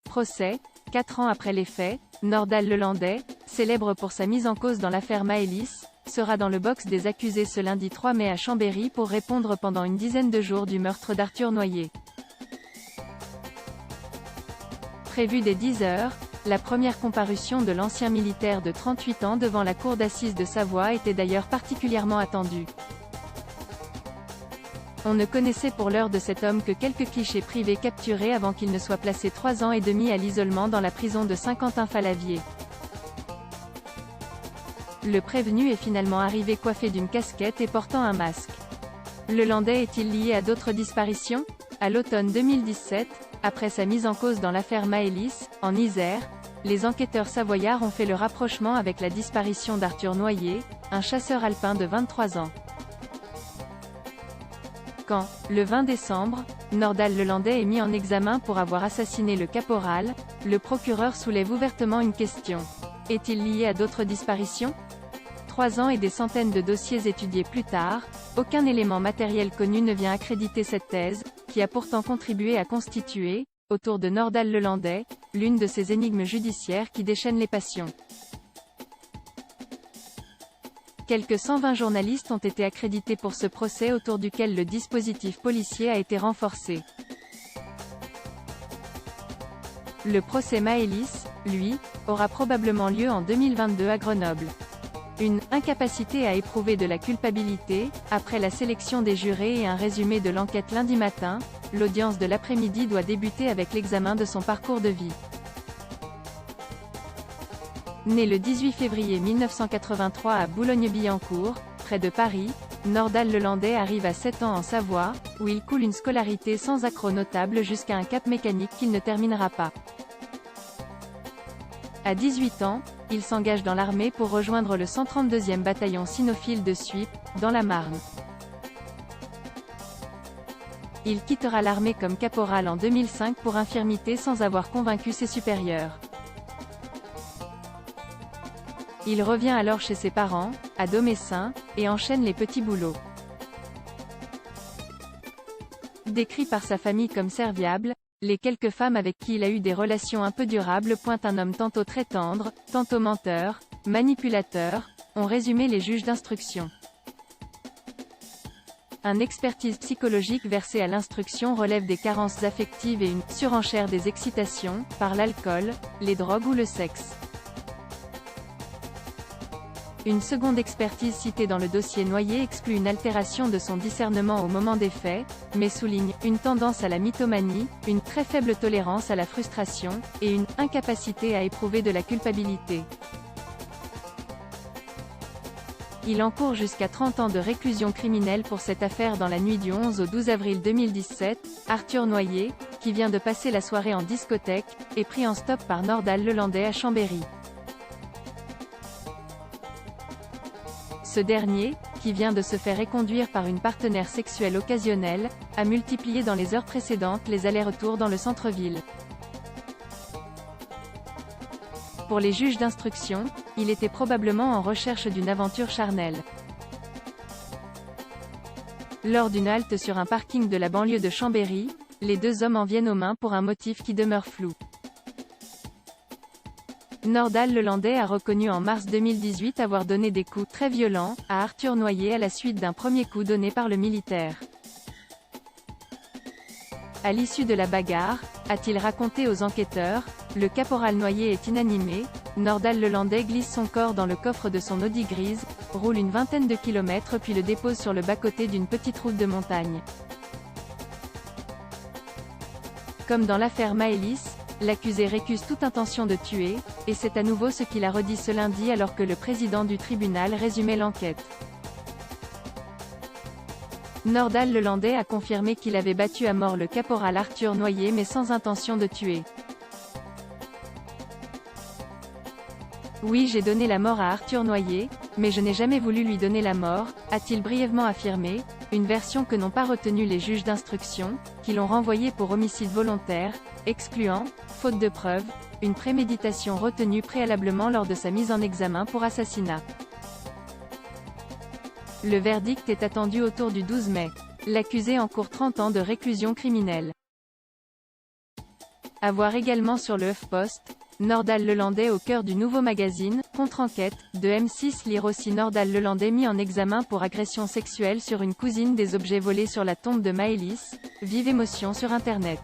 Procès, 4 ans après les faits, Nordahl-Lelandais, célèbre pour sa mise en cause dans l'affaire Maëlys, sera dans le box des accusés ce lundi 3 mai à Chambéry pour répondre pendant une dizaine de jours du meurtre d'Arthur Noyer. Prévue dès 10 h, la première comparution de l'ancien militaire de 38 ans devant la cour d'assises de Savoie était d'ailleurs particulièrement attendue. On ne connaissait pour l'heure de cet homme que quelques clichés privés capturés avant qu'il ne soit placé 3 ans et demi à l'isolement dans la prison de Saint-Quentin-Fallavier. Le prévenu est finalement arrivé coiffé d'une casquette et portant un masque. Lelandais est-il lié à d'autres disparitions? À l'automne 2017, après sa mise en cause dans l'affaire Maëlys, en Isère, les enquêteurs savoyards ont fait le rapprochement avec la disparition d'Arthur Noyer, un chasseur alpin de 23 ans. Quand, le 20 décembre, Nordahl-Lelandais est mis en examen pour avoir assassiné le caporal, le procureur soulève ouvertement une question. Est-il lié à d'autres disparitions? 3 ans et des centaines de dossiers étudiés plus tard, aucun élément matériel connu ne vient accréditer cette thèse, qui a pourtant contribué à constituer, autour de Nordahl-Lelandais, l'une de ces énigmes judiciaires qui déchaînent les passions. Quelques 120 journalistes ont été accrédités pour ce procès autour duquel le dispositif policier a été renforcé. Le procès Maëlys, lui, aura probablement lieu en 2022 à Grenoble. Une incapacité à éprouver de la culpabilité, après la sélection des jurés et un résumé de l'enquête lundi matin, l'audience de l'après-midi doit débuter avec l'examen de son parcours de vie. Né le 18 février 1983 à Boulogne-Billancourt, près de Paris, Nordahl-Lelandais arrive à 7 ans en Savoie, où il coule une scolarité sans accroc notable jusqu'à un cap mécanique qu'il ne terminera pas. À 18 ans, il s'engage dans l'armée pour rejoindre le 132e bataillon cynophile de Suippes, dans la Marne. Il quittera l'armée comme caporal en 2005 pour infirmité sans avoir convaincu ses supérieurs. Il revient alors chez ses parents, à Domessin, et enchaîne les petits boulots. Décrit par sa famille comme serviable, les quelques femmes avec qui il a eu des relations un peu durables pointent un homme tantôt très tendre, tantôt menteur, manipulateur, ont résumé les juges d'instruction. Une expertise psychologique versée à l'instruction relève des carences affectives et une surenchère des excitations, par l'alcool, les drogues ou le sexe. Une seconde expertise citée dans le dossier Noyer exclut une altération de son discernement au moment des faits, mais souligne une tendance à la mythomanie, une très faible tolérance à la frustration, et une incapacité à éprouver de la culpabilité. Il encourt jusqu'à 30 ans de réclusion criminelle pour cette affaire. Dans la nuit du 11 au 12 avril 2017, Arthur Noyer, qui vient de passer la soirée en discothèque, est pris en stop par Nordahl-Lelandais à Chambéry. Ce dernier, qui vient de se faire éconduire par une partenaire sexuelle occasionnelle, a multiplié dans les heures précédentes les allers-retours dans le centre-ville. Pour les juges d'instruction, il était probablement en recherche d'une aventure charnelle. Lors d'une halte sur un parking de la banlieue de Chambéry, les deux hommes en viennent aux mains pour un motif qui demeure flou. Nordahl-Lelandais a reconnu en mars 2018 avoir donné des coups très violents à Arthur Noyer à la suite d'un premier coup donné par le militaire. À l'issue de la bagarre, a-t-il raconté aux enquêteurs, le caporal Noyer est inanimé, Nordahl-Lelandais glisse son corps dans le coffre de son Audi grise, roule une vingtaine de kilomètres puis le dépose sur le bas-côté d'une petite route de montagne. Comme dans l'affaire Maëlys, l'accusé récuse toute intention de tuer, et c'est à nouveau ce qu'il a redit ce lundi alors que le président du tribunal résumait l'enquête. Nordahl-Lelandais a confirmé qu'il avait battu à mort le caporal Arthur Noyer mais sans intention de tuer. Oui, j'ai donné la mort à Arthur Noyer, mais je n'ai jamais voulu lui donner la mort, a-t-il brièvement affirmé, une version que n'ont pas retenue les juges d'instruction, qui l'ont renvoyé pour homicide volontaire, excluant, faute de preuves, une préméditation retenue préalablement lors de sa mise en examen pour assassinat. Le verdict est attendu autour du 12 mai. L'accusé encourt 30 ans de réclusion criminelle. À voir également sur le HuffPost, Nordal Lelandais au cœur du nouveau magazine, Contre-enquête, de M6. Lire aussi Nordal Lelandais mis en examen pour agression sexuelle sur une cousine, des objets volés sur la tombe de Maëlys, vive émotion sur Internet.